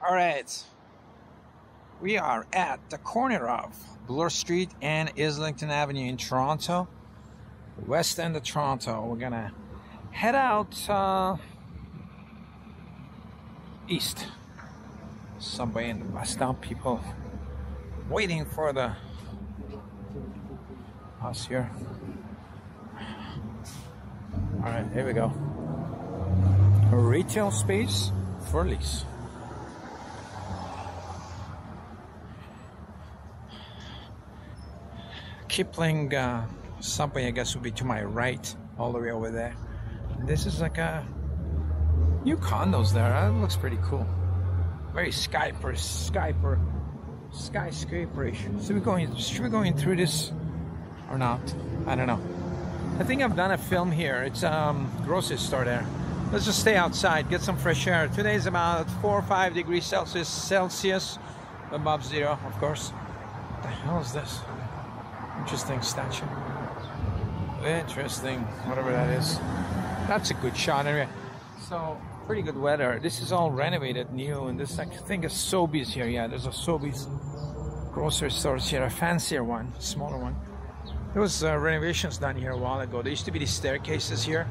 All right, we are at the corner of Bloor Street and Islington Avenue in Toronto, west end of Toronto. We're gonna head out east. Subway and the bus stop, people waiting for the bus here. All right, here we go. A retail space for lease. Kipling Subway, I guess, would be to my right, all the way over there. This is like a new condos there. That looks pretty cool. Very skyscraperish. Should we go in through this or not? I don't know. I think I've done a film here. It's grocery store there. Let's just stay outside, get some fresh air. Today is about 4 or 5 degrees Celsius, above zero, of course. What the hell is this? Interesting statue. Interesting, whatever that is. That's a good shot anyway. So, pretty good weather. This is all renovated, new, and this, I think, is Sobeys here. Yeah, there's a Sobeys grocery store here, a fancier one, smaller one. There was renovations done here a while ago. There used to be these staircases here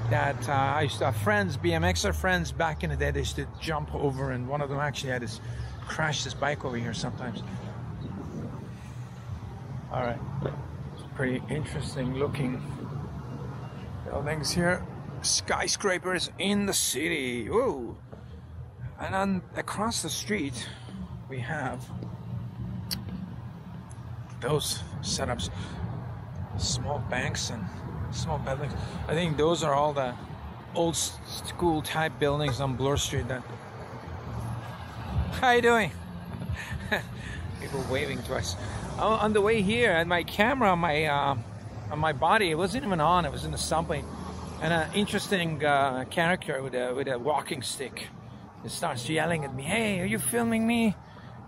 that I used to have friends, BMXer friends back in the day. They used to jump over, and one of them actually had crashed his bike over here sometimes. All right, pretty interesting looking buildings here. Skyscrapers in the city. Whoa! And across the street we have those setups, small banks and small buildings. I think those are all the old school type buildings on Bloor Street. That. How you doing? People waving to us. On the way here, and my camera on my body, it wasn't even on. It was in the subway, and an interesting character with a walking stick. It starts yelling at me, "Hey, are you filming me?"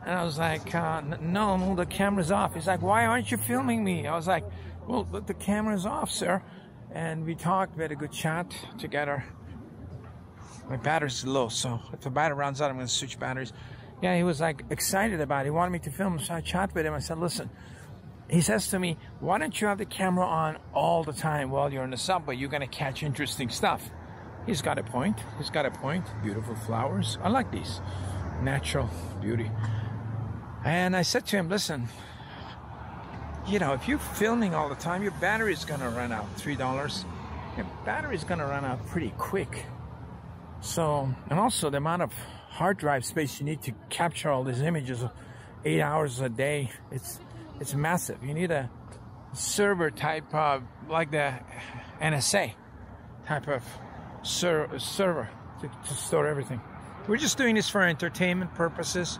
And I was like, "No, the camera's off." He's like, "Why aren't you filming me?" I was like, "Well, look, the camera's off, sir." And we talked, we had a good chat together. My battery's low, so if the battery runs out, I'm going to switch batteries. Yeah, he was like excited about it. He wanted me to film, so I chat with him. I said, "Listen," he says to me, "why don't you have the camera on all the time while you're in the subway? You're going to catch interesting stuff." He's got a point. He's got a point. Beautiful flowers. I like these. Natural beauty. And I said to him, "Listen, you know, if you're filming all the time, your battery's going to run out. $3. Your battery's going to run out pretty quick. So, and also the amount of hard drive space you need to capture all these images of 8 hours a day, it's massive. You need a server type of, like the NSA type of server to store everything." We're just doing this for entertainment purposes,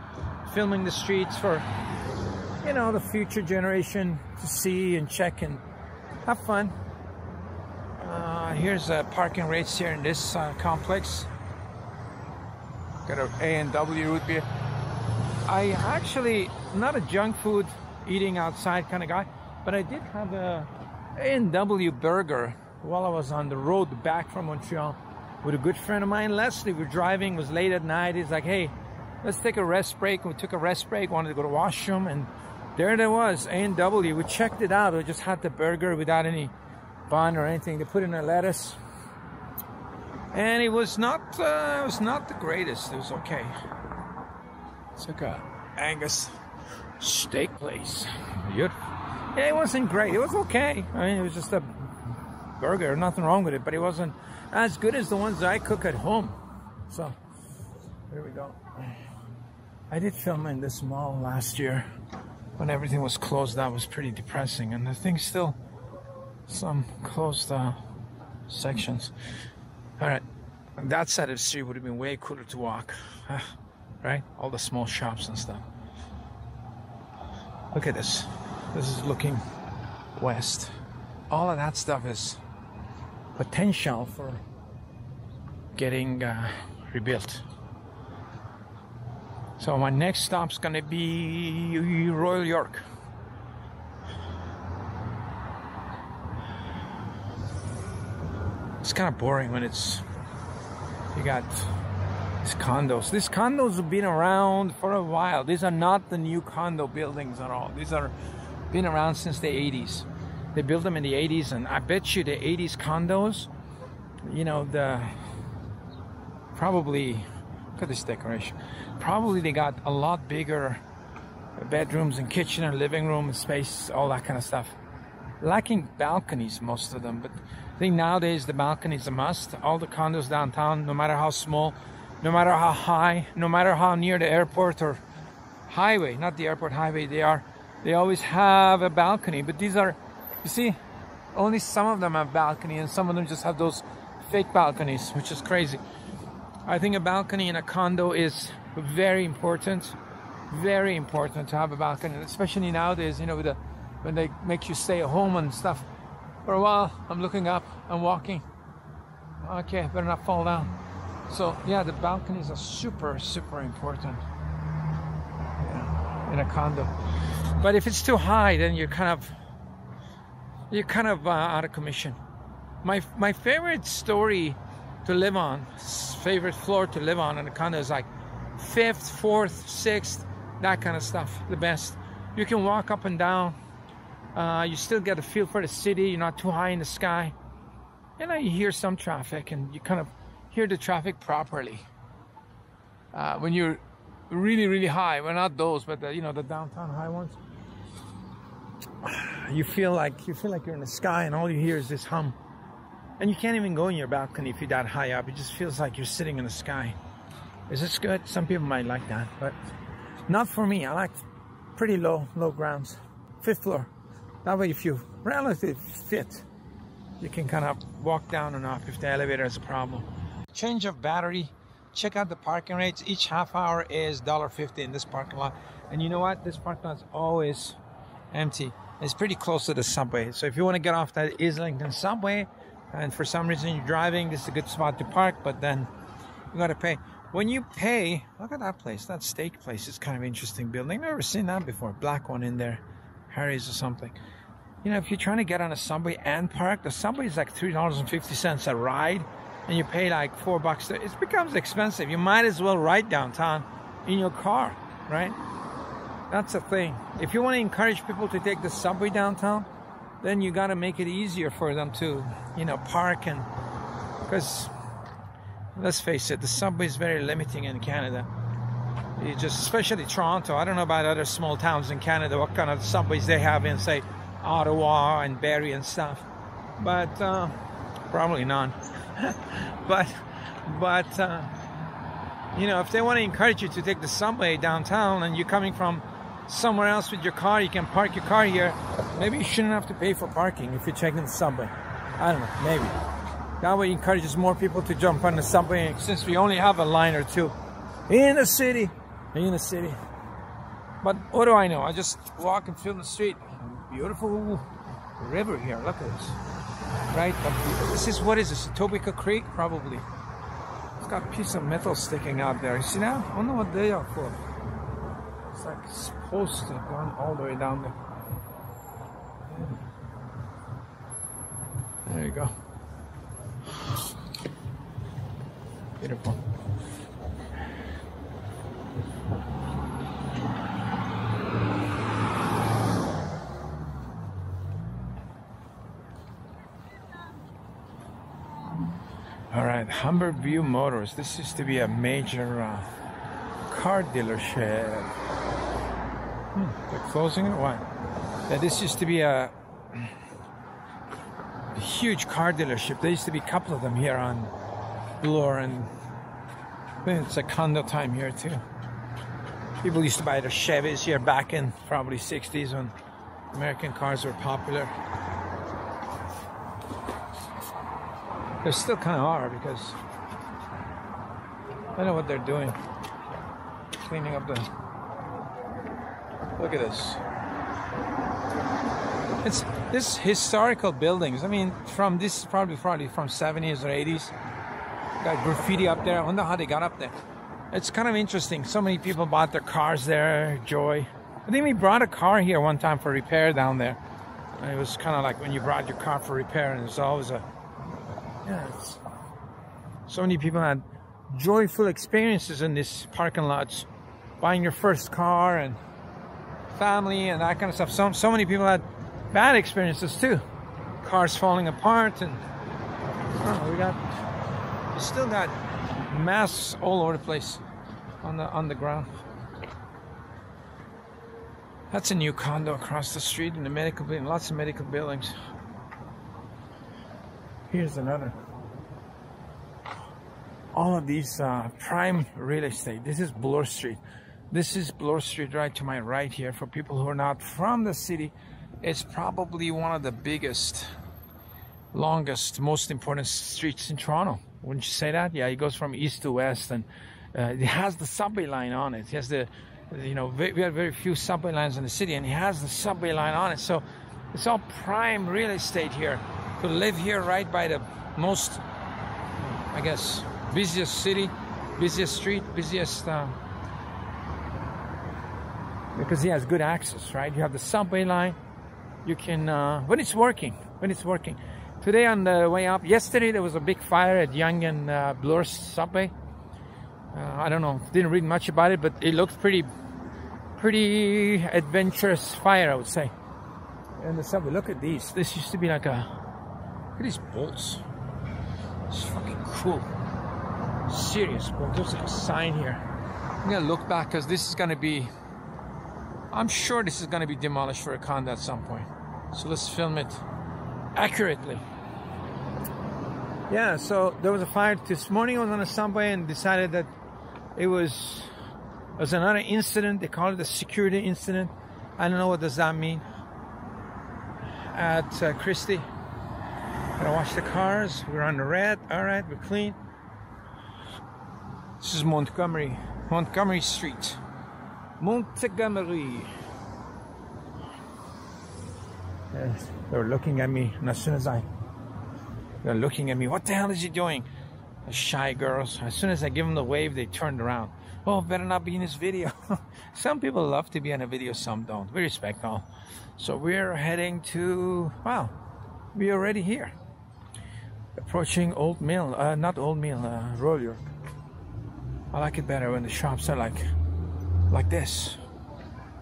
filming the streets for, you know, the future generation to see and check and have fun. Here's parking rates here in this complex. Got an A&W root beer. I actually, not a junk food eating outside kind of guy, but I did have a A&W burger while I was on the road back from Montreal with a good friend of mine, Leslie. We were driving, it was late at night. He's like, "Hey, let's take a rest break." We took a rest break, wanted to go to the washroom, and there was A&W. We checked it out. We just had the burger without any bun or anything. They put in a lettuce, and it was not the greatest. It was okay. It's like a Angus steak place. Beautiful. Yeah, it wasn't great. It was okay. I mean, it was just a burger. Nothing wrong with it, but it wasn't as good as the ones that I cook at home. So there we go. I did film in this mall last year when everything was closed. That was pretty depressing, and I think still some closed sections. All right, that side of the street would have been way cooler to walk, right? All the small shops and stuff. Look at this. This is looking west. All of that stuff is potential for getting rebuilt. So my next stop's gonna be Royal York. It's kind of boring when you got These condos have been around for a while. These are not the new condo buildings at all. These are been around since the 80s. They built them in the 80s, and I bet you the 80s condos, you know, probably, look at this decoration. Probably they got a lot bigger bedrooms and kitchen and living room and space, all that kind of stuff. Lacking balconies, most of them, but I think nowadays the balcony is a must. All the condos downtown, no matter how small, no matter how high, no matter how near the airport or highway, not the airport, highway they are, they always have a balcony. But these are, you see, only some of them have balcony and some of them just have those fake balconies, which is crazy. I think a balcony in a condo is very important to have a balcony, especially nowadays, you know, with when they make you stay at home and stuff. For a while, I'm looking up, I'm walking. Okay, better not fall down. So yeah, the balconies are super important, yeah, in a condo. But if it's too high, then you're kind of out of commission. My favorite story to live on, favorite floor to live on in a condo is like 5th, 4th, 6th, that kind of stuff. The best. You can walk up and down. You still get a feel for the city. You're not too high in the sky. You know, you hear some traffic and you kind of hear the traffic properly. When you're really high, well, not those, but the, you know, the downtown high ones. You feel like you're in the sky, and all you hear is this hum. And you can't even go in your balcony if you're that high up. It just feels like you're sitting in the sky. Is this good? Some people might like that, but not for me. I like pretty low grounds. 5th floor. That way, if you relatively fit, you can kind of walk down and up if the elevator has a problem. Change of battery. Check out the parking rates. Each half hour is $1.50 in this parking lot. And you know what? This parking lot is always empty. It's pretty close to the subway. So if you want to get off that Islington subway, and for some reason you're driving, this is a good spot to park, but then you got to pay. When you pay, look at that place. That steak place is kind of interesting building. Never seen that before. Black one in there. Harry's or something. You know, if you're trying to get on a subway and park, the subway is like $3.50 a ride, and you pay like $4. It becomes expensive. You might as well ride downtown in your car, right? That's the thing. If you want to encourage people to take the subway downtown, then you got to make it easier for them to, you know, park. And because let's face it, the subway is very limiting in Canada. You just, especially Toronto. I don't know about other small towns in Canada, what kind of subways they have in, say, Ottawa and Barrie and stuff, but probably none. but you know, if they want to encourage you to take the subway downtown and you're coming from somewhere else with your car, you can park your car here. Maybe you shouldn't have to pay for parking if you're taking the subway. I don't know, maybe. That way it encourages more people to jump on the subway, since we only have a line or two in the city. But what do I know? I just walk and feel the street. Beautiful river here. Look at this. Right? This is, what is this? Etobicoke Creek? Probably. It's got a piece of metal sticking out there. You see that? I don't know what they are for. It's like supposed to go all the way down there. There you go. Beautiful. All right, Humberview Motors. This used to be a major car dealership. They're closing it or what? Yeah, this used to be a huge car dealership. There used to be a couple of them here on Bloor, and I think it's a condo time here too. People used to buy their Chevys here back in probably 60s when American cars were popular. They still kind of are, because I don't know what they're doing. Cleaning up the... Look at this. It's this historical buildings. I mean, from this is probably from 70s or 80s. Got graffiti up there. I wonder how they got up there. It's kind of interesting. So many people bought their cars there. Joy. I think we brought a car here one time for repair down there. And it was kind of like when you brought your car for repair, and there's always a... Yeah, so many people had joyful experiences in these parking lots. Buying your first car and family and that kind of stuff. So many people had bad experiences too. Cars falling apart, and we still got masks all over the place on the ground. That's a new condo across the street in the medical building. Lots of medical buildings. Here's another. All of these prime real estate. This is Bloor Street. This is Bloor Street right to my right here. For people who are not from the city, it's probably one of the biggest, longest, most important streets in Toronto. Wouldn't you say that? Yeah, it goes from east to west, and it has the subway line on it. It has the, we have very few subway lines in the city, and it has the subway line on it. So it's all prime real estate here. To live here right by the most, I guess, busiest city, busiest street, busiest, because he has good access, right? You have the subway line. You can, when it's working. Today on the way up, yesterday there was a big fire at Yonge and Bloor subway. I don't know, didn't read much about it, but it looked pretty adventurous fire, I would say. And the subway, look at these. This used to be like a, look at these bolts. It's fucking cool. Serious bolt. There's like a sign here. I'm gonna look back because this is gonna be, I'm sure this is gonna be demolished for a condo at some point. So let's film it accurately. Yeah, so there was a fire this morning. I was on a subway and decided that it was another incident. They call it a security incident. I don't know what does that mean. At Christie. Gotta wash the cars. We're on the red. All right, we're clean. This is Montgomery Street. Montgomery. Yes, they were looking at me, and as soon as they're looking at me, what the hell is he doing? The shy girls. As soon as I give them the wave, they turned around. Oh, better not be in this video. Some people love to be in a video, some don't. We respect all. So we're heading to, wow, we're already here. Approaching Old Mill, not Old Mill, Royal York. I like it better when the shops are like this.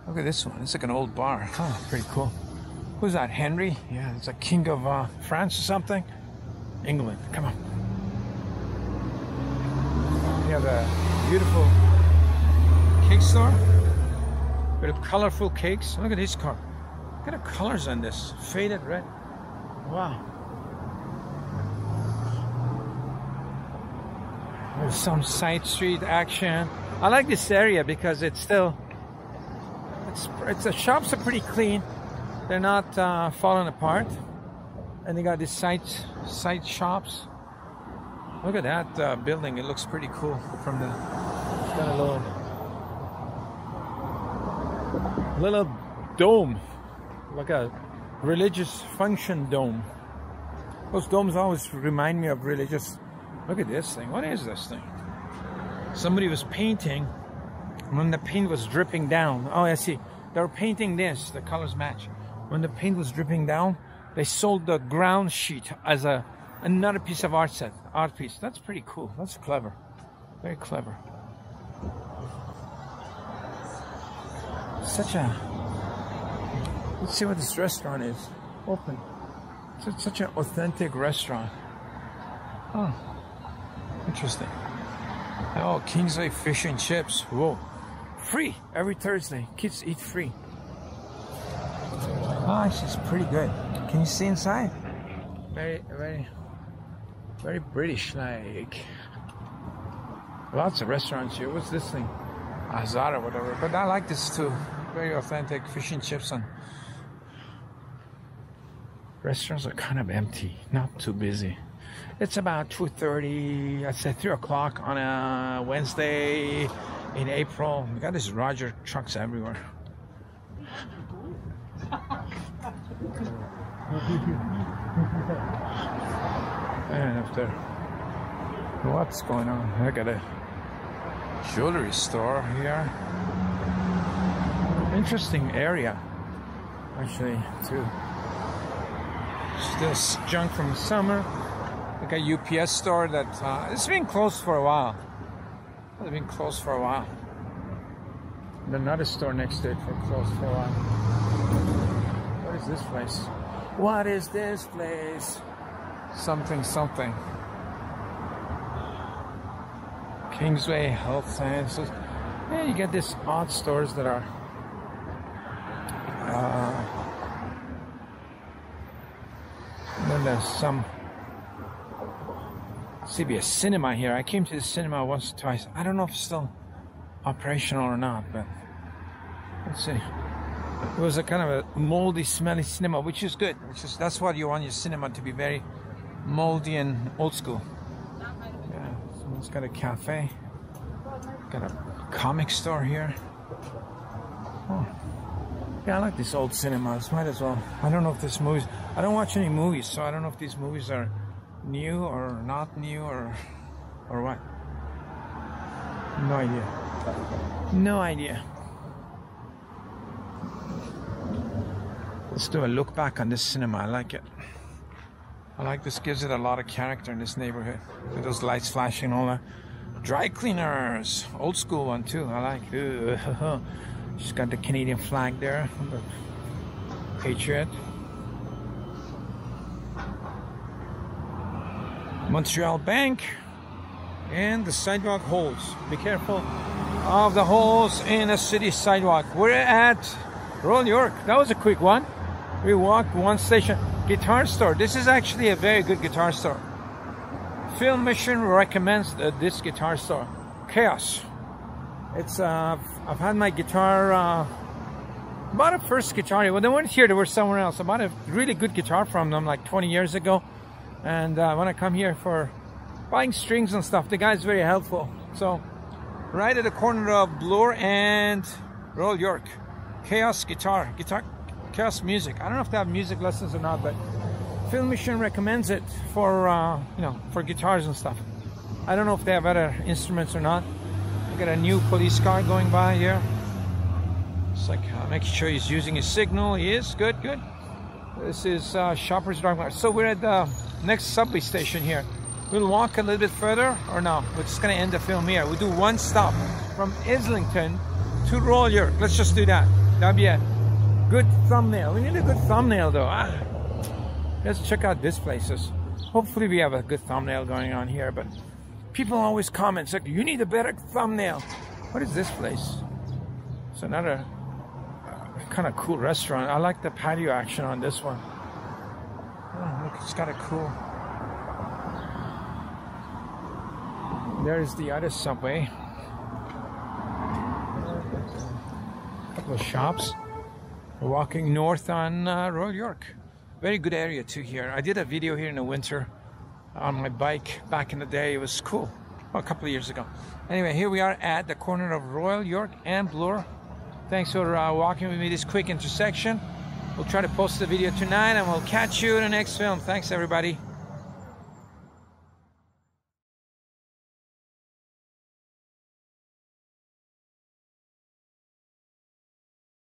Look at this one. It's like an old bar. Oh, pretty cool. Who's that? Henry? Yeah, it's a king of France or something. England. Come on. We have a beautiful cake store with colorful cakes. Look at this car. Look at the colors on this. Faded red. Wow. There's some side street action. I like this area because it's still, the shops are pretty clean. They're not falling apart. And they got these side shops. Look at that building. It looks pretty cool from the, it's got a little dome, like a religious function dome. Those domes always remind me of religious. Look at this thing. What is this thing? Somebody was painting when the paint was dripping down. Oh, I see. They were painting this. The colors match. When the paint was dripping down, they sold the ground sheet as another piece of art piece. That's pretty cool. That's clever. Very clever. Let's see what this restaurant is. Open. It's such an authentic restaurant. Oh, interesting. Oh, Kingsway Fish and Chips. Whoa. Free every Thursday. Kids eat free. Oh, this is pretty good. Can you see inside? Very, very, very British like. Lots of restaurants here. What's this thing? Azar or whatever. But I like this too. Very authentic fish and chips. And restaurants are kind of empty. Not too busy. It's about 2:30, I'd say 3 o'clock on a Wednesday in April. We got these Roger trucks everywhere. And after, what's going on? I got a jewelry store here. Interesting area, actually, too. Still junk from the summer. Like a UPS store that it's been closed for a while. They've been closed for a while. And another store next to it for closed for a while. What is this place? What is this place? Something, something. Kingsway Health Sciences. Yeah, you get these odd stores that are then there's some CBS cinema here. I came to the cinema once or twice. I don't know if it's still operational or not, but let's see. It was a kind of a moldy, smelly cinema, which is good. That's what you want your cinema to be, very moldy and old school. Yeah, someone's got a cafe. Got a comic store here. Oh. Yeah, I like these old cinemas. Might as well. I don't know if this movies. I don't watch any movies, so I don't know if these movies are new or not new or what. No idea. No idea. Let's do a look back on this cinema. I like it. I like this. Gives it a lot of character in this neighborhood. With those lights flashing and all that. Dry cleaners. Old school one too. I like. She's got the Canadian flag there. The Patriot. Montreal Bank. And the sidewalk holes. Be careful of the holes in a city sidewalk. We're at Royal York. That was a quick one. We walked one station. Guitar store. This is actually a very good guitar store. Film Mission recommends this guitar store. Chaos. It's I've had my guitar. Bought a first guitar. When they weren't here, they were somewhere else. I bought a really good guitar from them like 20 years ago. And when I come here for buying strings and stuff, the guy's very helpful. So, right at the corner of Bloor and Royal York. Chaos guitar. Chaos music. I don't know if they have music lessons or not, but Film Mission recommends it for you know, for guitars and stuff. I don't know if they have other instruments or not. I got a new police car going by here. It's like making sure he's using his signal. He is good. This is Shoppers Drug Mart. So we're at the next subway station here. We'll walk a little bit further, or no? We're just gonna end the film here. We'll do one stop from Islington to Royal York. Let's just do that. That'll be a good thumbnail. We need a good thumbnail though. Let's check out this places. Hopefully we have a good thumbnail going on here, but people always comment, like, you need a better thumbnail. What is this place? It's another kind of cool restaurant. I like the patio action on this one. Oh, look, it's kind of cool. There's the other subway. A couple of shops. We're walking north on Royal York. Very good area too here. I did a video here in the winter on my bike back in the day. It was cool. Well, a couple of years ago. Anyway, here we are at the corner of Royal York and Bloor. Thanks for walking with me this quick intersection. We'll try to post the video tonight and we'll catch you in the next film. Thanks everybody.